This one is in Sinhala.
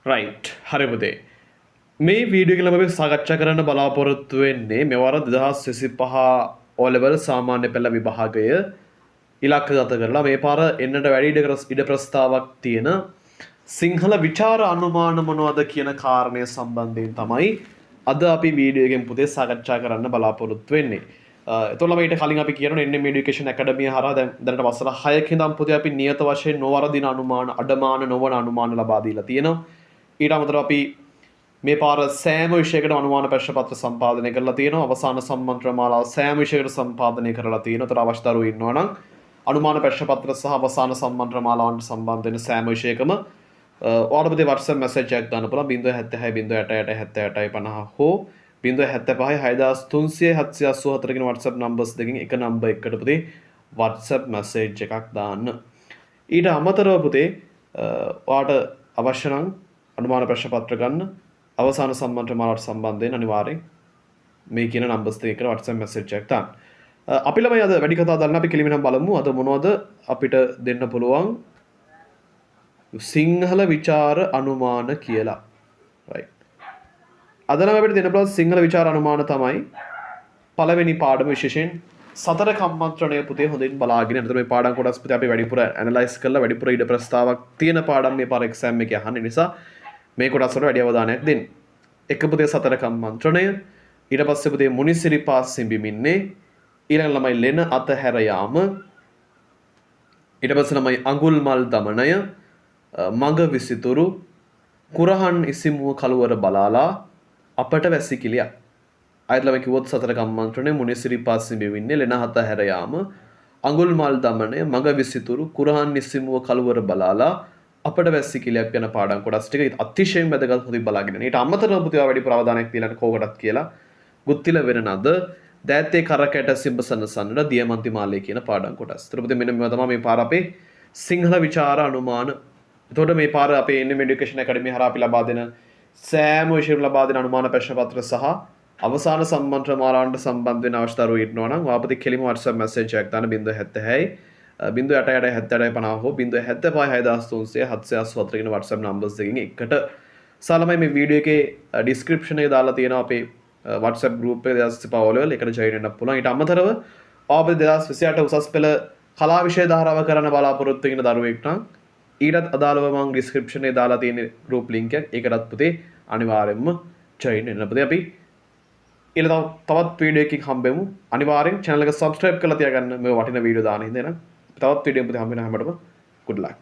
රයිට් හරි පුතේ මේ වීඩියෝ එකේ අපි සාකච්ඡා කරන්න බලාපොරොත්තු වෙන්නේ මෙවර 2025 O level සාමාන්‍ය පෙළ විභාගය ඉලක්කගත කරලා මේ පාර එන්නට වැඩි ඉඩ ප්‍රස්තාවක් තියෙන සිංහල විචාර අනුමාන මොනවද කියන කාරණය සම්බන්ධයෙන් තමයි අද අපි වීඩියෝ එකෙන් පුතේ සාකච්ඡා කරන්න බලාපොරොත්තු වෙන්නේ. එතකොට ඊට කලින් අපි කියනවා NM Education Academy හරහා දැනට වසර 6ක ඉඳන් පුතේ අපි නියත වශයෙන් නොවරදින අනුමාන අඩමාන නොවන අනුමාන ලබා දීලා තියෙනවා. ඊට අමතරව අපි මේ පාර සෑම විෂයකටම අනුමාන ප්‍රශ්න පත්‍ර සම්පාදනය කරලා තියෙනවා. අවසාන සම්මන්ත්‍රණ මාලාව සෑම විෂයකට සම්පාදනය කරලා තියෙනවා. ඒතර අවශ්‍ය දරුවෝ ඉන්නවා නම් අනුමාන ප්‍රශ්න පත්‍ර සහ අවසාන සම්මන්ත්‍රණ මාලාවන්ට සම්බන්ධ වෙන සෑම විෂයකම ඔයාලට WhatsApp message එකක් දාන්න පුළුවන් 076 088 78 50 හෝ 075 6300 කියන WhatsApp numbers දෙකකින් එක number එකකට පුතේ WhatsApp message එකක් දාන්න. ඊට අමතරව පුතේ ඔයාලට අවශ්‍ය නම් අනුමාන ප්‍රශ්න පත්‍ර ගන්න අවසාන සම්මන්ත්‍රණ මාලාවට සම්බන්ධ වෙන අනිවාර්යෙන් මේ කියන numbers දෙකකට WhatsApp message එකක් දාන්න. අපි ළමයි අද වැඩි කතා දාන්න අපි කෙලින්ම බලමු අද මොනවද අපිට දෙන්න පුළුවන් සිංහල විචාර අනුමාන කියලා. right අද නම් අපිට දෙන්න පුළුවන් සිංහල විචාර අනුමාන තමයි පළවෙනි පාඩම විශේෂයෙන් සතර කම්මන්ත්‍රණය පුතේ හොඳින් බලාගෙන යන්න. මේ පාඩම් කොටස් පුතේ අපි වැඩිපුර ඇනලයිස් කරලා වැඩිපුර ඉඩ ප්‍රස්තාවක් තියෙන පාඩම් මේ පාර එක්සෑම් එකේ අහන්න නිසා මේ කොටස් වල වැඩි අවධානයක් දෙන්න. එක පුතේ සතර කම්මන්ත්‍රණය, ඊට පස්සේ පුතේ මුනිසිරිපා සිඹිමින්නේ, ඊළඟ ළමයි ලෙන අතහැර යාම, ඊට පස්සේ ළමයි අඟුල් මල් දමනය, මඟ විසිතුරු, කුරහන් ඉසිමුව කළුවර බලාලා, අපට වැසිකිළියක්. අයත් ළමයි කිව්වොත් සතර කම්මන්ත්‍රණය, මුනිසිරිපා සිඹිමින්නේ, ලෙන අතහැර යාම, අඟුල් මල් දමනය, මඟ විසිතුරු, කුරහන් ඉසිමුව කළුවර බලාලා, අපට වැසිකිළියක් යන පාඩම් කොටස් ටික අතිශයින් වැදගත් හොඳින් බලාගෙන ඉන්න. ඊට අමතරව පුතේ වැඩි ප්‍රවදානයක් තියලා කෝකටත් කියලා ගුත්තිල වෙන නද දෑත්තේ කරකැට සිඹසන සන්නට දියමන්ති මාලේ කියන පාඩම් කොටස්. ඒතර පුතේ මෙන්න මේවා තමයි මේ පාර අපේ සිංහල විචාර අනුමාන. එතකොට මේ පාර අපේ NM Education Academy හරහා අපි ලබා දෙන සෑම විෂයකම ලබා දෙන අනුමාන ප්‍රශ්න පත්‍ර සහ අවසාන සම්මන්ත්‍රණ මාලාවන්ට සම්බන්ධ වෙන අවශ්‍ය දරුවෝ ඉන්නවා නම් ඔයාපති කෙලිම WhatsApp message එකක් දාන්න 076 088 හෝ 075 කියන WhatsApp numbers දෙකකින් එකට සාලමයි මේ වීඩියෝ එකේ description එකේ දාලා තියෙනවා අපේ WhatsApp group එක 2025 O level එකට join වෙන්න පුළුවන්. ඊට අමතරව ඔයාපති 2028 උසස් පෙළ කලා විෂය ධාරාව කරන්න බලාපොරොත්තු වෙන දරුවෙක් නම් ඊටත් අදාළව මම description එකේ දාලා තියෙන group link එක ඒකටත් පුතේ අනිවාර්යයෙන්ම join වෙන්න. පුතේ අපි ඊළඟ තවත් වීඩියෝ එකකින් හම්බෙමු. අනිවාර්යෙන් channel එක subscribe කරලා තියාගන්න මේ වටිනා වීඩියෝ දාන හින්දා. තවත් වීඩියෝ එකක් හම්බ වෙන හැමෝටම good luck.